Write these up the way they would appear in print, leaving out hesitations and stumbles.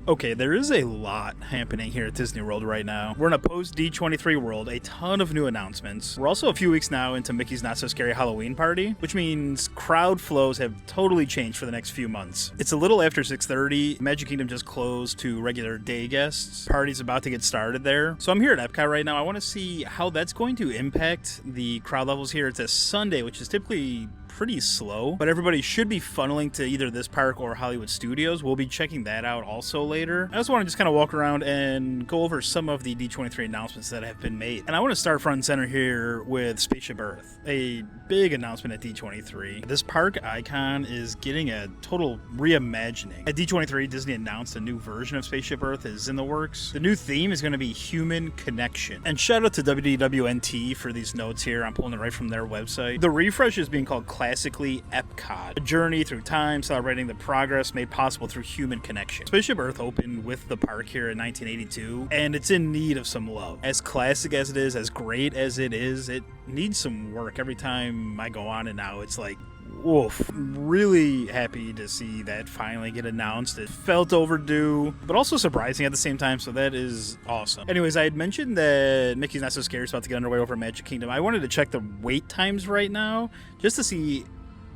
Okay, there is a lot happening here at Disney World right now. We're in a post D23 world, a ton of new announcements. We're also a few weeks now into Mickey's Not So Scary Halloween Party, which means crowd flows have totally changed for the next few months. It's a little after 6:30. Magic Kingdom just closed to regular day guests. Party's about to get started there. So I'm here at EPCOT right now. I want to see how that's going to impact the crowd levels here. It's a Sunday, which is typically pretty slow, but everybody should be funneling to either this park or Hollywood Studios. We'll be checking that out also later. I also want to just kind of walk around and go over some of the D23 announcements that have been made. And I want to start front and center here with Spaceship Earth, a big announcement at D23. This park icon is getting a total reimagining. At D23, Disney announced a new version of Spaceship Earth is in the works. The new theme is going to be human connection. And shout out to WDWNT for these notes here. I'm pulling it right from their website. The refresh is being called Classically EPCOT, a journey through time celebrating the progress made possible through human connection. Spaceship Earth opened with the park here in 1982, and it's in need of some love. As classic as it is, as great as it is, it needs some work. Every time I go on it now, it's like, woof. Really happy to see that finally get announced. It felt overdue, but also surprising at the same time, so that is awesome. Anyways, I had mentioned that Mickey's Not So Scary is about to get underway over at Magic Kingdom. I wanted to check the wait times right now, just to see,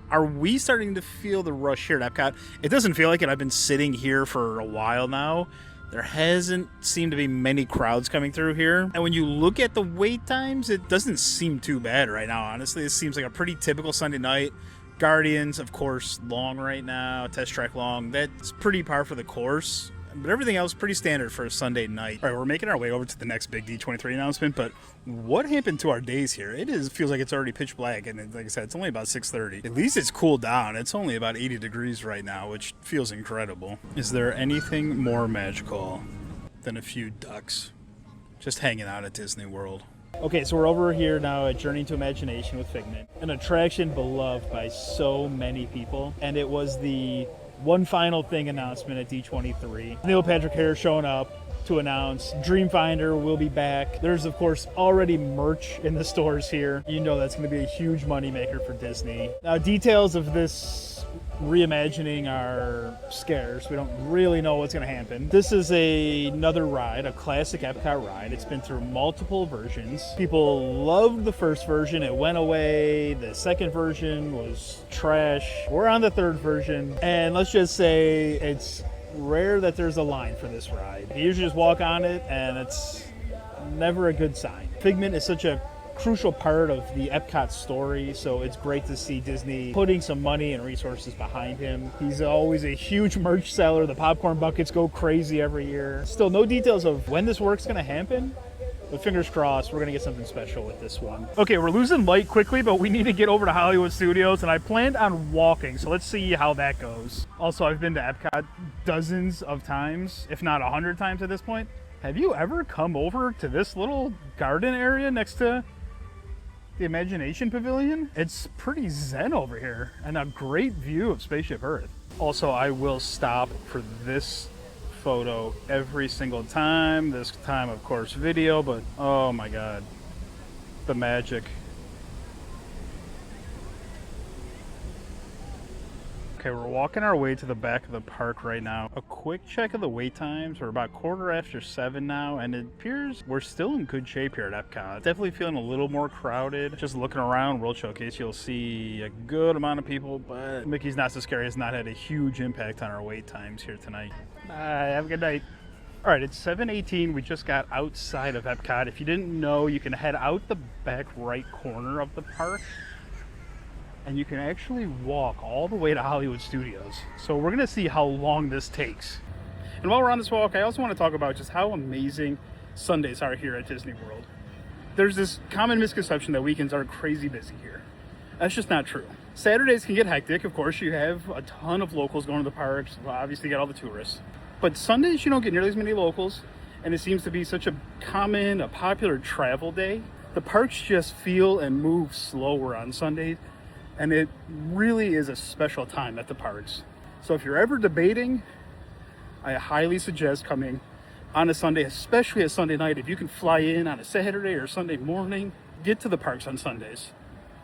are we starting to feel the rush here at EPCOT? It doesn't feel like it. I've been sitting here for a while now. There hasn't seemed to be many crowds coming through here. And when you look at the wait times, it doesn't seem too bad right now, honestly. It seems like a pretty typical Sunday night. Guardians, of course, long right now. Test Track long. That's pretty par for the course. But everything else pretty standard for a Sunday night. All right, we're making our way over to the next big D23 announcement, but what happened to our days here? Feels like it's already pitch black, and like I said, it's only about 6:30. At least it's cooled down. It's only about 80 degrees right now, which feels incredible. Is there anything more magical than a few ducks just hanging out at Disney World? Okay, so we're over here now at Journey to Imagination with Figment, an attraction beloved by so many people, and it was the one final thing announcement at D23. Neil Patrick Harris showing up to announce Dreamfinder will be back. There's, of course, already merch in the stores here. You know that's going to be a huge moneymaker for Disney. Now, details of this reimagining are scarce. We don't really know what's going to happen. This is another ride, a classic EPCOT ride. It's been through multiple versions. People loved the first version. It went away. The second version was trash. We're on the third version, and let's just say it's rare that there's a line for this ride. You usually just walk on it, and it's never a good sign. Figment is such a crucial part of the EPCOT story, so it's great to see Disney putting some money and resources behind him. He's always a huge merch seller. The popcorn buckets go crazy every year. Still no details of when this work's going to happen, but fingers crossed we're going to get something special with this one. Okay, we're losing light quickly, but we need to get over to Hollywood Studios, and I planned on walking, so let's see how that goes. Also, I've been to EPCOT dozens of times, if not 100 times at this point. Have you ever come over to this little garden area next to the Imagination Pavilion? It's pretty zen over here, and a great view of Spaceship Earth. Also, I will stop for this photo every single time. This time, of course, video, but oh my god, the magic. Okay, we're walking our way to the back of the park right now. A quick check of the wait times. We're about 7:15 now, and it appears we're still in good shape here at EPCOT. Definitely feeling a little more crowded. Just looking around World Showcase, you'll see a good amount of people, but Mickey's Not So Scary has not had a huge impact on our wait times here tonight. Bye, have a good night. All right, it's 7:18. We just got outside of EPCOT. If you didn't know, you can head out the back right corner of the park, and you can actually walk all the way to Hollywood Studios. So we're gonna see how long this takes. And while we're on this walk, I also want to talk about just how amazing Sundays are here at Disney World. There's this common misconception that weekends are crazy busy here. That's just not true. Saturdays can get hectic. Of course, you have a ton of locals going to the parks. Well, obviously, you get all the tourists. But Sundays, you don't get nearly as many locals, and it seems to be such a popular travel day. The parks just feel and move slower on Sundays, and it really is a special time at the parks. So if you're ever debating, I highly suggest coming on a Sunday, especially a Sunday night. If you can fly in on a Saturday or Sunday morning, get to the parks on Sundays.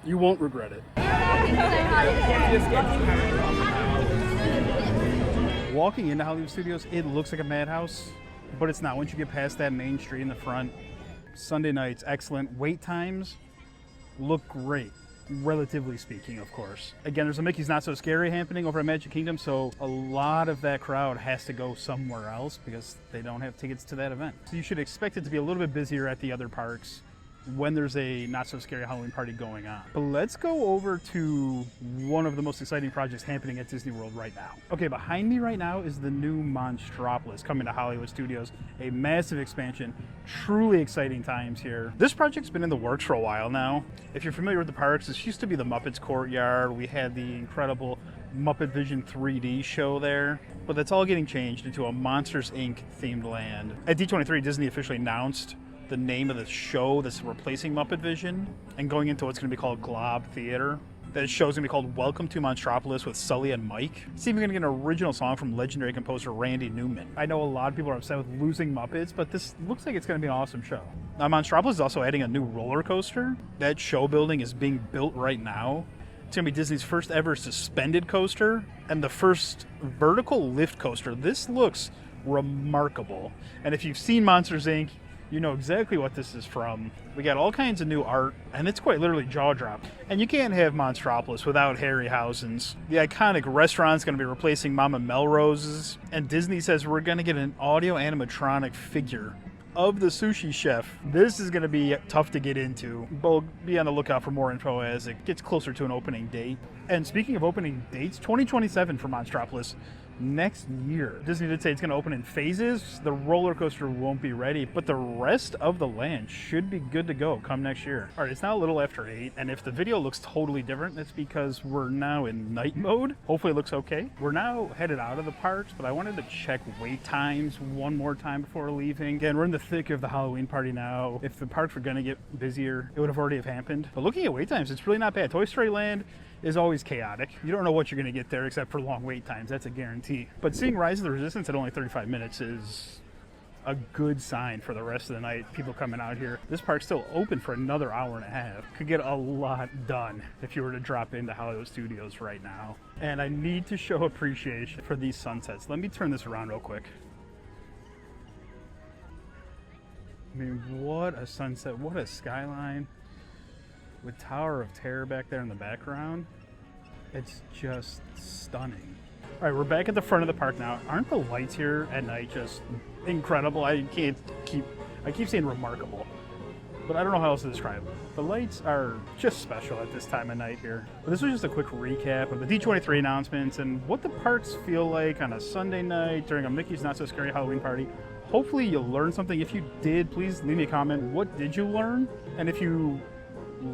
You won't regret it. walking into Hollywood Studios, it looks like a madhouse, but it's not. Once you get past that main street in the front, Sunday nights, excellent. Wait times look great, relatively speaking, of course. Again, there's a Mickey's Not So Scary happening over at Magic Kingdom, so a lot of that crowd has to go somewhere else because they don't have tickets to that event. So you should expect it to be a little bit busier at the other parks when there's a Not So Scary Halloween party going on. But let's go over to one of the most exciting projects happening at Disney World right now. Okay, behind me right now is the new Monstropolis coming to Hollywood Studios, a massive expansion, truly exciting times here. This project's been in the works for a while now. If you're familiar with the parks, this used to be the Muppets Courtyard. We had the incredible Muppet Vision 3D show there, but that's all getting changed into a Monsters, Inc. themed land. At D23, Disney officially announced the name of the show that's replacing Muppet Vision and going into what's going to be called Glob Theater. That show's going to be called Welcome to Monstropolis with Sulley and Mike. It's even going to get an original song from legendary composer Randy Newman. I know a lot of people are upset with losing Muppets, but this looks like it's going to be an awesome show. Now, Monstropolis is also adding a new roller coaster. That show building is being built right now. It's going to be Disney's first ever suspended coaster and the first vertical lift coaster. This looks remarkable. And if you've seen Monsters, Inc., you know exactly what this is from. We got all kinds of new art, and it's quite literally jaw-dropping. And you can't have Monstropolis without Harryhausen's. The iconic restaurant's going to be replacing Mama Melrose's, and Disney says we're going to get an audio animatronic figure of the sushi chef. This is going to be tough to get into. We'll be on the lookout for more info as it gets closer to an opening date. And speaking of opening dates, 2027 for Monstropolis. Next year. Disney did say it's going to open in phases. The roller coaster won't be ready, but the rest of the land should be good to go come next year. All right, it's now a little after 8, and if the video looks totally different, that's because we're now in night mode. Hopefully it looks okay. We're now headed out of the parks, but I wanted to check wait times one more time before leaving. Again, we're in the thick of the Halloween party now. If the parks were going to get busier, it would have already have happened. But looking at wait times, it's really not bad. Toy Story Land is always chaotic. You don't know what you're going to get there except for long wait times. That's a guarantee. But seeing Rise of the Resistance at only 35 minutes is a good sign for the rest of the night. People coming out here. This park's still open for another hour and a half. Could get a lot done if you were to drop into Hollywood Studios right now. And I need to show appreciation for these sunsets. Let me turn this around real quick. I mean, what a sunset. What a skyline. With Tower of Terror back there in the background, it's just stunning. All right, we're back at the front of the park now. Aren't the lights here at night just incredible? I keep saying remarkable, but I don't know how else to describe it. The lights are just special at this time of night here. But this was just a quick recap of the D23 announcements and what the parks feel like on a Sunday night during a Mickey's Not So Scary Halloween party. Hopefully you learned something. If you did, please leave me a comment. What did you learn? And if you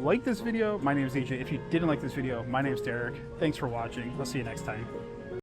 like this video, my name is EJ. If you didn't like this video, my name is Derek. Thanks for watching. I'll see you next time.